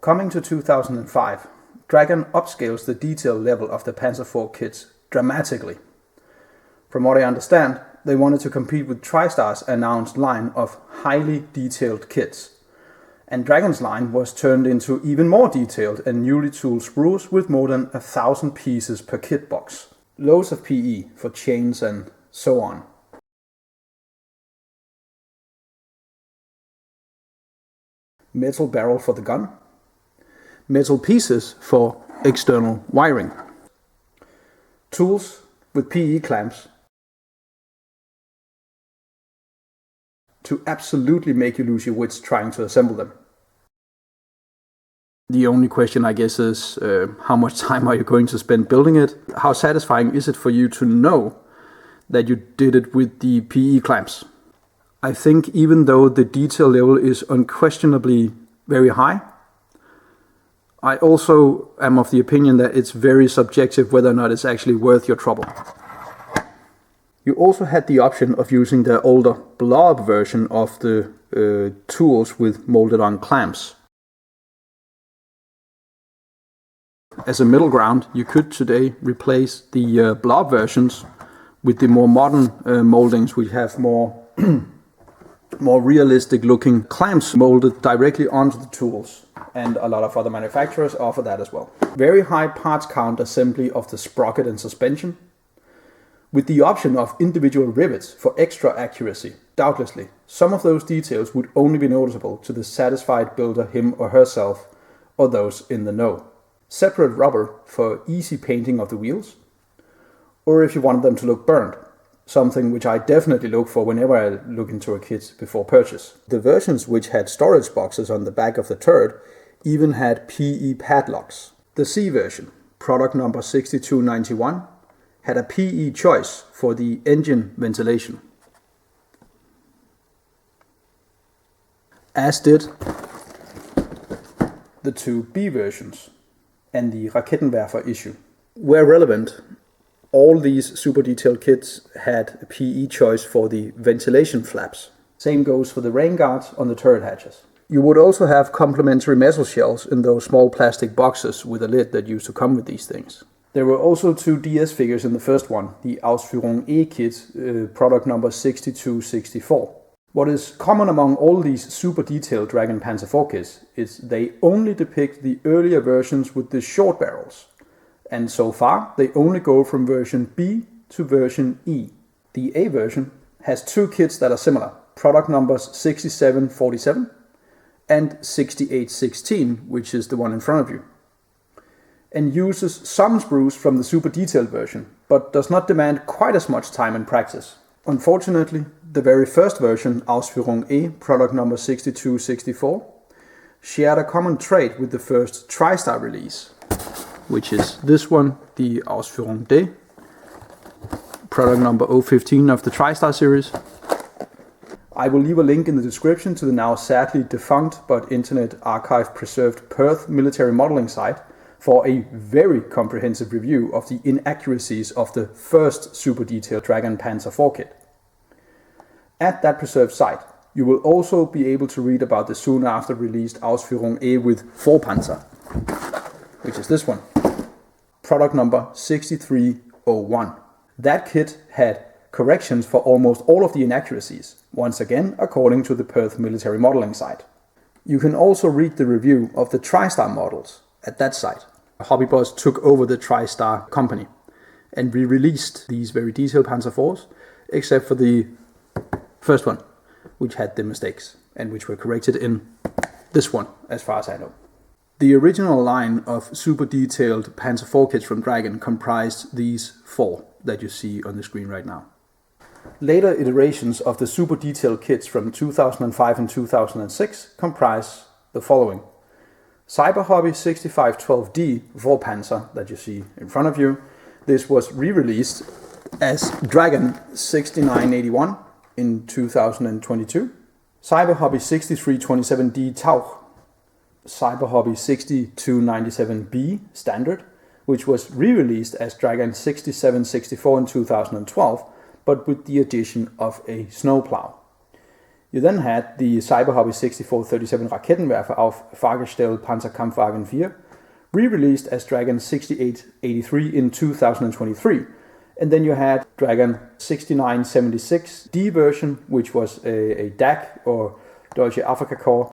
Coming to 2005, Dragon upscales the detail level of the Panzer IV kits dramatically. From what I understand, they wanted to compete with TriStar's announced line of highly detailed kits, and Dragon's line was turned into even more detailed and newly tooled sprues with more than 1,000 pieces per kit box. Loads of PE for chains and so on. Metal barrel for the gun. Metal pieces for external wiring. Tools with PE clamps to absolutely make you lose your wits trying to assemble them. The only question, I guess, is how much time are you going to spend building it? How satisfying is it for you to know that you did it with the PE clamps? I think even though the detail level is unquestionably very high, I also am of the opinion that it's very subjective whether or not it's actually worth your trouble. You also had the option of using the older blow-up version of the tools with molded-on clamps. As a middle ground, you could today replace the blow-up versions with the more modern moldings, which have more realistic looking clamps molded directly onto the tools, and a lot of other manufacturers offer that as well. Very high parts count assembly of the sprocket and suspension, with the option of individual rivets for extra accuracy. Doubtlessly, some of those details would only be noticeable to the satisfied builder, him or herself, or those in the know. Separate rubber for easy painting of the wheels, or if you wanted them to look burned, something which I definitely look for whenever I look into a kit before purchase. The versions which had storage boxes on the back of the turret even had PE padlocks. The C version, product number 6291, had a PE choice for the engine ventilation, as did the two B versions and the Rakettenwerfer issue. Where relevant, all these super detailed kits had a PE choice for the ventilation flaps. Same goes for the rain guards on the turret hatches. You would also have complementary metal shells in those small plastic boxes with a lid that used to come with these things. There were also two DS figures in the first one, the Ausführung E kit, product number 6264. What is common among all these super detailed Dragon Panzer IV kits is they only depict the earlier versions with the short barrels. And so far, they only go from version B to version E. The A version has two kits that are similar, product numbers 6747 and 6816, which is the one in front of you, and uses some sprues from the super detailed version, but does not demand quite as much time and practice. Unfortunately, the very first version, Ausführung E, product number 6264, shared a common trait with the first TriStar release, which is this one, the Ausführung D, product number 015 of the TriStar series. I will leave a link in the description to the now sadly defunct but Internet Archive preserved Perth military modeling site for a very comprehensive review of the inaccuracies of the first super detailed Dragon Panzer IV kit. At that preserved site, you will also be able to read about the soon after released Ausführung E with Vorpanzer, which is this one, product number 6301. That kit had corrections for almost all of the inaccuracies, once again according to the Perth military modeling site. You can also read the review of the TriStar models at that site. Hobbyboss took over the TriStar company and re-released these very detailed Panzer IVs, except for the first one, which had the mistakes and which were corrected in this one, as far as I know. The original line of super detailed Panzer IV kits from Dragon comprised these four that you see on the screen right now. Later iterations of the super detailed kits from 2005 and 2006 comprise the following. Cyber Hobby 6512D Vorpanzer that you see in front of you. This was re-released as Dragon 6981 in 2022. Cyber Hobby 6327D Tauch. Cyber Hobby 6297B Standard, which was re-released as Dragon 6764 in 2012, but with the addition of a snowplow. You then had the Cyberhobby 6437 Rakettenwerfer auf Fahrgestell Panzerkampfwagen 4, re-released as Dragon 6883 in 2023. And then you had Dragon 6976D version, which was a DAC or Deutsche Afrika Korps